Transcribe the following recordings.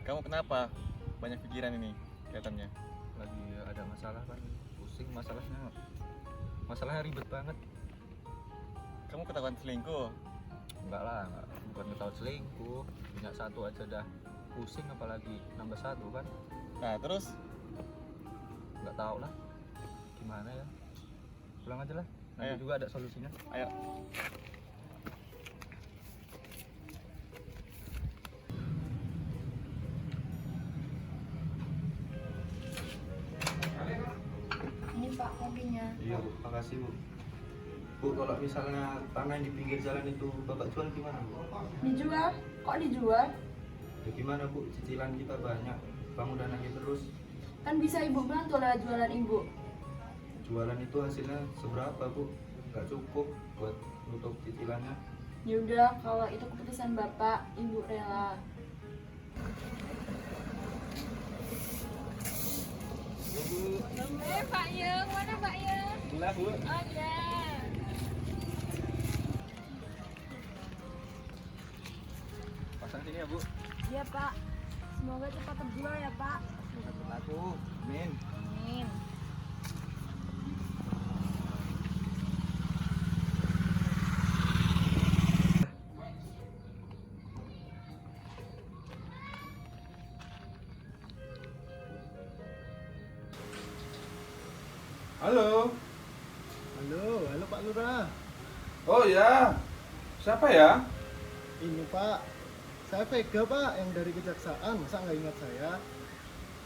Kamu kenapa? Banyak pikiran ini kelihatannya. Lagi ada masalah kan, pusing masalahnya ribet banget. Kamu ketahuan selingkuh. Enggak lah, bukan ketahuan selingkuh, punya satu aja dah pusing, apalagi nambah satu kan. Nah, terus Nggak tahu lah gimana ya, pulang aja lah, nanti Ayo. juga ada solusinya. ayo. Ini Pak kopinya. Iya Bu, makasih Bu. Bu, kalau misalnya tanah yang di pinggir jalan itu Bapak jual gimana Bu? Dijual? Kok dijual? Ya gimana Bu, cicilan kita banyak, bangun lagi terus. Kan bisa Ibu bantu lah jualan Ibu. Jualan itu hasilnya seberapa Bu? Nggak cukup buat nutup cicilannya. Ya udah, kalau itu keputusan Bapak, Ibu rela. Pak Yung, mana Pak Yung? Sebelah, Bu. Oh ya. Pasang sini ya Bu. Iya Pak. Semoga cepat terjual ya Pak. Satu laku, amin. Amin. Halo. Halo Pak Lurah. Oh ya. Siapa ya? Ini Pak, saya Vega Pak yang dari Kejaksaan. Masa nggak ingat saya?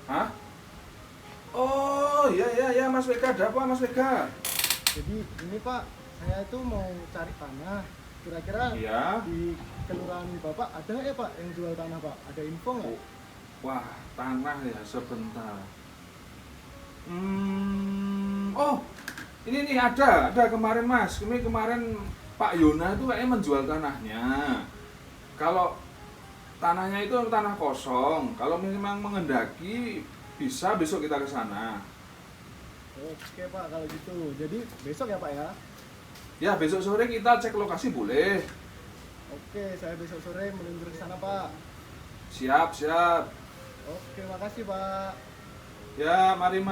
Hah? Oh, ya Mas Vega. Ada apa Mas Vega? Jadi ini Pak, saya itu mau cari tanah. Kira-kira Iya. di kelurahan Bapak ada nggak ya Pak yang jual tanah Pak? Ada info nggak? Wah, tanah ya sebentar. Oh, ini nih ada kemarin Mas. Ini kemarin Pak Yona itu kayaknya menjual tanahnya. Kalau tanahnya itu tanah kosong. Kalau memang mengendaki bisa besok kita ke sana. Oke Pak kalau gitu. Jadi besok ya Pak ya? Ya, besok sore kita cek lokasi boleh. Oke, saya besok sore meluncur ke sana Pak. Siap. Oke, makasih Pak. Ya, mari.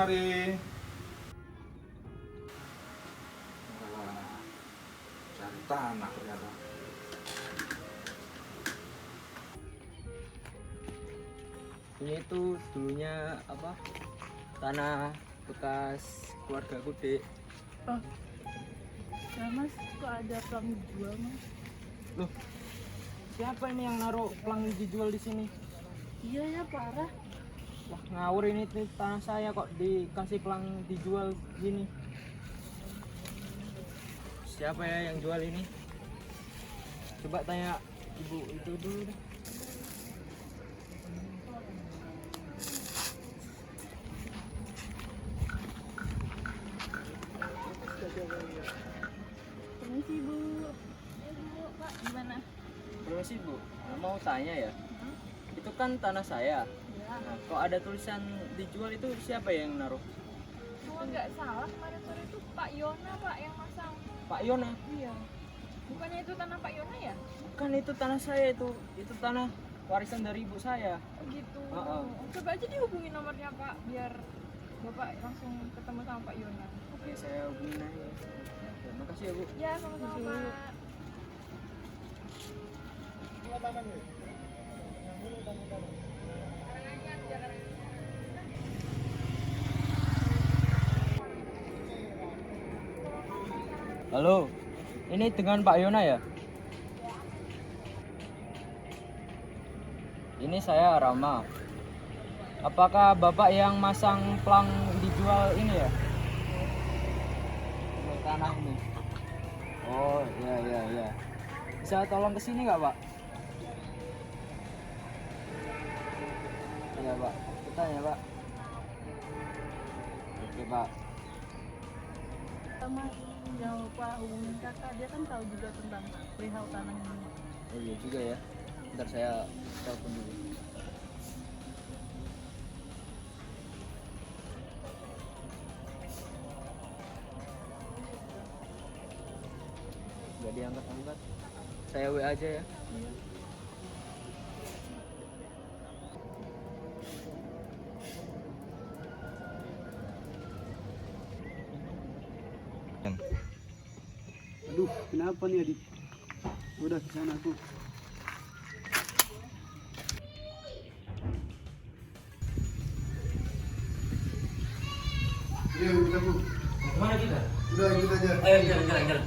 Wah, cari tanah ternyata. Ini tuh dulunya apa, tanah bekas keluarga Kude. Oh. Ya Mas, kok ada plang dijual Mas? Loh, siapa ini yang naruh pelang dijual di sini? Iya ya parah. Wah, ngawur ini tuh, tanah saya kok dikasih pelang dijual gini. Siapa ya yang jual ini? Coba tanya ibu itu dulu deh. Permisi Bu. Bu, Pak gimana? Permisi Bu, mau tanya ya. Itu kan tanah saya. Ya. Nah, kok ada tulisan dijual, itu siapa yang naruh? Kalau nggak salah kemarin sore itu Pak Yona Pak yang masang. Pak Yona. Iya. Bukannya itu tanah Pak Yona ya? Bukan, itu tanah saya, itu tanah warisan dari ibu saya. Oh gitu. Heeh. Coba aja dihubungin nomornya Pak biar Bapak langsung ketemu sama Pak Yona. Oke, saya hubungin aja. Oke, makasih ya Bu. Ya sama-sama Pak. Halo, ini dengan Pak Yona ya? Ini saya Rama. Apakah Bapak yang masang pelang dijual ini ya? Jual tanah ini. Oh, iya. Bisa tolong ke sini nggak, Pak? Iya, Pak. Kita ya, Pak. Oke, Pak. Sama jangan lupa hubungin kakak, dia kan tahu juga tentang perihal tanah ini. Oh iya juga ya. Ntar saya telepon dulu. Gak diangkat-angkat. Saya WA aja ya. Aduh, kenapa nih adik? Udah kesana aku. Iya, udah Bu. Kemana kita? Udah ikut aja. Ayo jalan.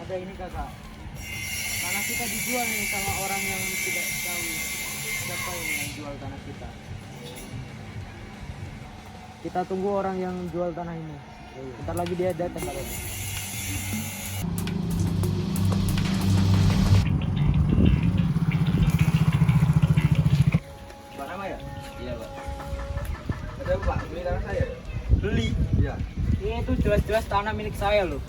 Ada ini kakak, tanah kita dijual nih sama orang yang tidak tahu siapa yang jual tanah kita. Kita tunggu orang yang jual tanah ini. Bentar lagi dia datang kalau. Pak nama ya? Iya pak. Ada apa Pak? Beli tanah saya? Beli. Iya. Ini tuh jelas-jelas tanah milik saya loh.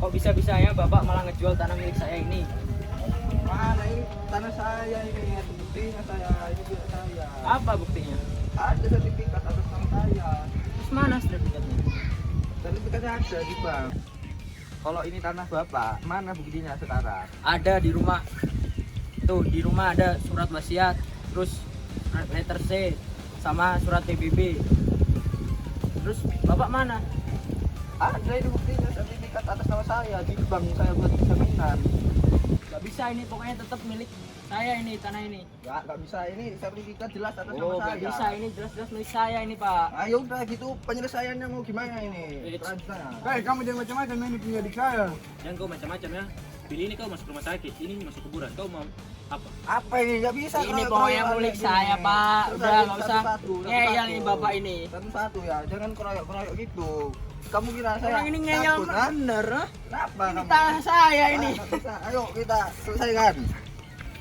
Kok bisa-bisanya bapak malah ngejual tanah milik saya ini? Mana ini tanah saya ini? Itu buktinya saya. Ini punya saya. Apa buktinya? Ada sertifikat atas nama saya. Terus mana sertifikatnya? Sertifikatnya ada di bank. Kalau ini tanah Bapak, mana buktinya sekarang? Ada di rumah. Tuh di rumah ada surat wasiat, terus surat letter C, sama surat PBB. Terus bapak mana? Ada itu buktinya sertifikat atas nama saya di bank saya buat jaminan. Gak bisa ini, pokoknya tetap milik saya ini tanah ini. Gak bisa, ini sertifikat jelas atas nama Oh saya. gak bisa, ini jelas-jelas milik saya ini pak. Ayo udah gitu penyelesaiannya mau gimana ini? It's- Transnya. Hei, kamu jangan macam-macam, ini punya adik saya. Jangan kau macam-macam ya. Pilih ini kau masuk rumah sakit, ini masuk kuburan. Kau mau apa? Apa ini? Gak bisa. Ini keroyok-keroyokan pokoknya kayak milik gini. saya pak. Terus Udah ada gak usah satu-satu, ngeyel satu-satu. ini bapak ini. Satu-satu ya, jangan keroyok-keroyok gitu. Kamu kira saya Orang ini ngeyel takut, ha? bener. Hah? Kenapa Ini kamu? tanah saya ini. Nggak bisa. Ayo kita selesaikan.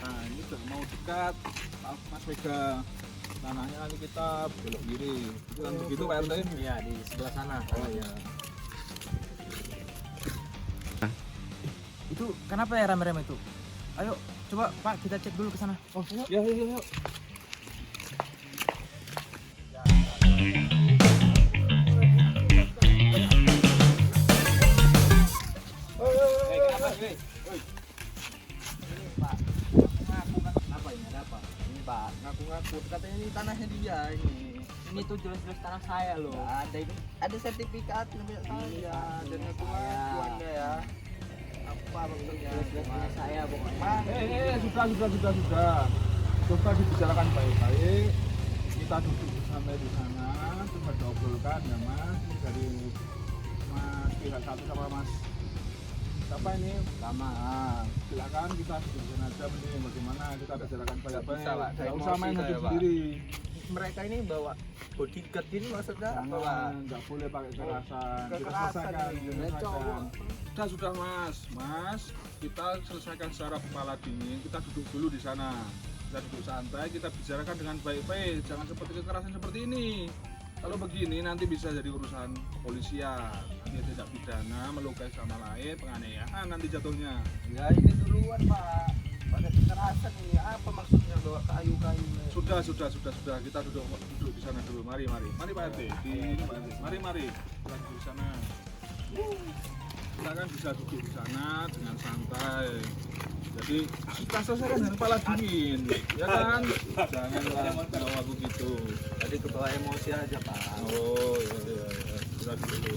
Nah ini udah mau dekat, maaf Mas Vega. Tanahnya nanti kita belok kiri. Bukan begitu Pak RT? Iya di sebelah sana. Oh iya. Itu kenapa ya rame-rame itu? Ayo coba pak kita cek dulu ke sana. Oh iya iya. Ini Pak, ngaku-ngaku katanya ini tanahnya dia ini. Ini tuh jelas-jelas tanah saya loh. Nggak ada itu. Ada sertifikat punya saya dan ngaku-ngaku Anda ya. Apa maksudnya? Jelas-jelas punya saya pokoknya. Mana? Sudah. Coba dibicarakan baik-baik. Kita duduk sampai di sana, coba diobrolkan ya Mas. Ini dari Mas pihak satu sama Mas siapa ini? Sama. Nah, silakan kita dudukkan aja mending bagaimana kita bicarakan baik-baik. bisa, Pak. Nggak Emosi usah main saya, hakim Pak. sendiri. Mereka ini bawa bodyguard ini maksudnya apa, Pak? Jangan, nggak boleh pakai kekerasan. Kita Kekerasan selesaikan, ini. kita Ya, selesaikan. Sudah Mas, kita selesaikan secara kepala dingin. Kita duduk dulu di sana. Kita duduk santai, kita bicarakan dengan baik-baik. Jangan seperti kekerasan seperti ini. Kalau begini nanti bisa jadi urusan kepolisian. Nanti tidak pidana, melukai sama lain, penganiayaan nanti jatuhnya. Ya ini duluan Pak. Pakai kekerasan ini apa maksudnya bawa kayu-kayu? Sudah. Kita duduk di sana dulu. Mari Pak RT. Di ini Pak RT. Mari. Kita duduk di sana. Kita kan bisa duduk di sana dengan santai. Jadi kita selesaikan dengan kepala dingin, ya kan? Janganlah bawa aku gitu. Tadi kebawa emosi aja Pak. Oh iya. Kita dulu.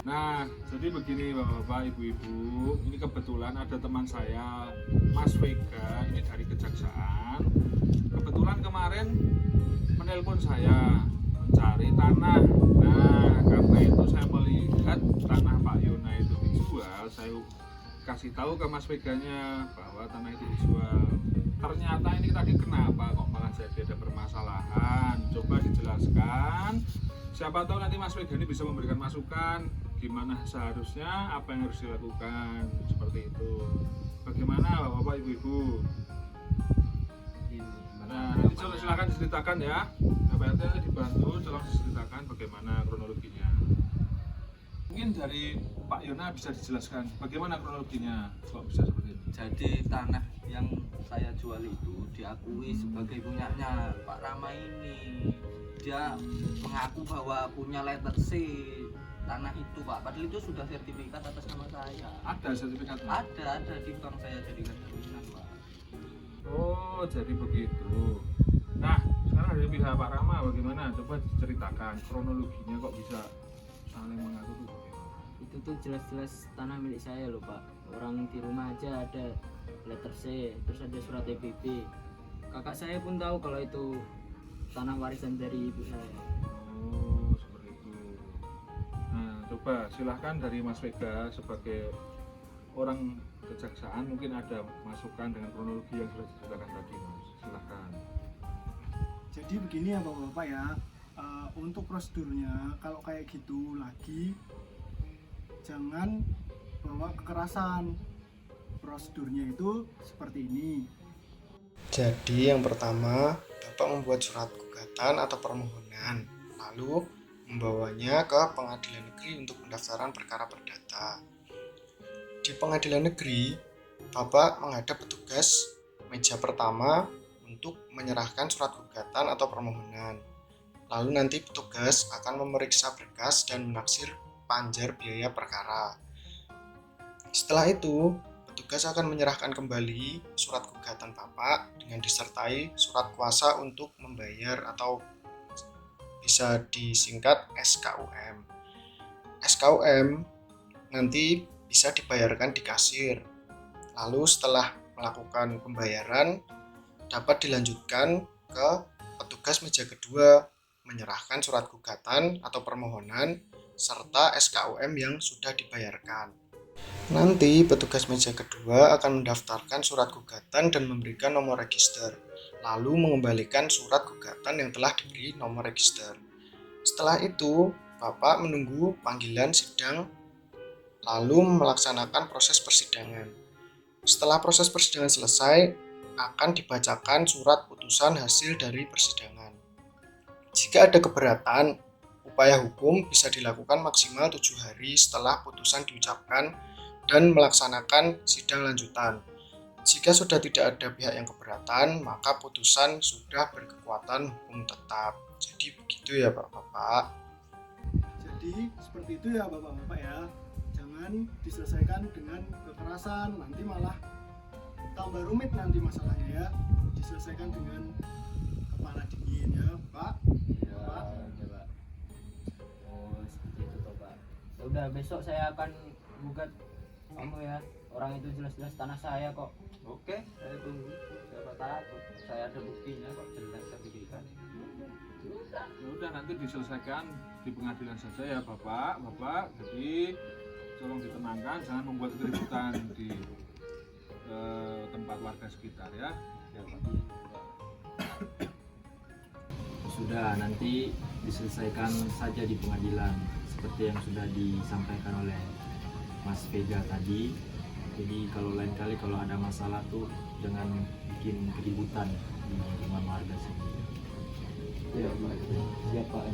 Nah, jadi begini Bapak-bapak, Ibu-ibu, ini kebetulan ada teman saya, Mas Vega, ini dari Kejaksaan. Kebetulan kemarin menelpon saya mencari tanah. Nah, karena itu saya melihat tanah Pak Yona itu dijual, saya kasih tahu ke Mas Veganya bahwa tanah itu dijual. Ternyata ini tadi kenapa kok malah jadi ada permasalahan? Coba dijelaskan. Siapa tahu nanti Mas Vega ini bisa memberikan masukan gimana seharusnya, apa yang harus dilakukan, seperti itu. Bagaimana Bapak Ibu-ibu? Nah, nanti silakan diceritakan ya. Pak RT nanti dibantu, tolong diceritakan bagaimana kronologinya. Mungkin dari Pak Yona bisa dijelaskan bagaimana kronologinya kok bisa seperti itu. Jadi tanah yang saya jual itu diakui sebagai punyanya Pak Rama ini. dia mengaku bahwa punya letter C tanah itu Pak, padahal itu sudah sertifikat atas nama saya. Ada sertifikatnya? Ada di bank saya jadikan jaminan Pak. Oh, jadi begitu. Nah, sekarang dari pihak Pak Rama bagaimana? Coba ceritakan kronologinya kok bisa saling mengaku itu bagaimana? Itu tuh jelas-jelas tanah milik saya loh Pak. Orang di rumah aja ada letter C, terus ada surat TPB. Kakak saya pun tahu kalau itu tanah warisan dari ibu saya. Oh, seperti itu. Nah, coba silahkan dari Mas Vega sebagai orang kejaksaan mungkin ada masukan dengan kronologi yang sudah diceritakan tadi, Mas. Silahkan. Jadi begini ya Bapak-bapak ya, untuk prosedurnya kalau kayak gitu lagi jangan bawa kekerasan. Prosedurnya itu seperti ini. Jadi yang pertama, Bapak membuat surat gugatan atau permohonan, lalu membawanya ke pengadilan negeri untuk pendaftaran perkara perdata. Di pengadilan negeri, Bapak menghadap petugas meja pertama untuk menyerahkan surat gugatan atau permohonan. Lalu nanti petugas akan memeriksa berkas dan menaksir panjar biaya perkara. Setelah itu, petugas akan menyerahkan kembali surat gugatan Bapak dengan disertai surat kuasa untuk membayar atau bisa disingkat SKUM. SKUM nanti bisa dibayarkan di kasir. Lalu setelah melakukan pembayaran dapat dilanjutkan ke petugas meja kedua menyerahkan surat gugatan atau permohonan serta SKUM yang sudah dibayarkan. Nanti petugas meja kedua akan mendaftarkan surat gugatan dan memberikan nomor register, lalu mengembalikan surat gugatan yang telah diberi nomor register. Setelah itu, Bapak menunggu panggilan sidang, lalu melaksanakan proses persidangan. Setelah proses persidangan selesai, akan dibacakan surat putusan hasil dari persidangan. Jika ada keberatan, upaya hukum bisa dilakukan maksimal 7 hari setelah putusan diucapkan dan melaksanakan sidang lanjutan. Jika sudah tidak ada pihak yang keberatan, maka putusan sudah berkekuatan hukum tetap. Jadi begitu ya Bapak-bapak. Jadi seperti itu ya Bapak-bapak ya. Jangan diselesaikan dengan kekerasan, nanti malah tambah rumit nanti masalahnya ya. Diselesaikan dengan kepala dingin ya Pak. Iya, Pak. Oh, seperti itu toh Pak. Ya udah, besok saya akan gugat kamu ya. Orang itu jelas-jelas tanah saya kok. Oke, saya tunggu. Siapa takut? Saya ada buktinya kok, jelas saya buktikan. Ya udah, nanti diselesaikan di pengadilan saja ya Bapak. Jadi tolong ditenangkan, jangan membuat keributan di tempat warga sekitar ya. Ya Pak. Sudah, nanti diselesaikan saja di pengadilan seperti yang sudah disampaikan oleh Mas Vega tadi. Jadi kalau lain kali kalau ada masalah tuh jangan bikin keributan di rumah warga sendiri. Siap Pak. Siap Pak.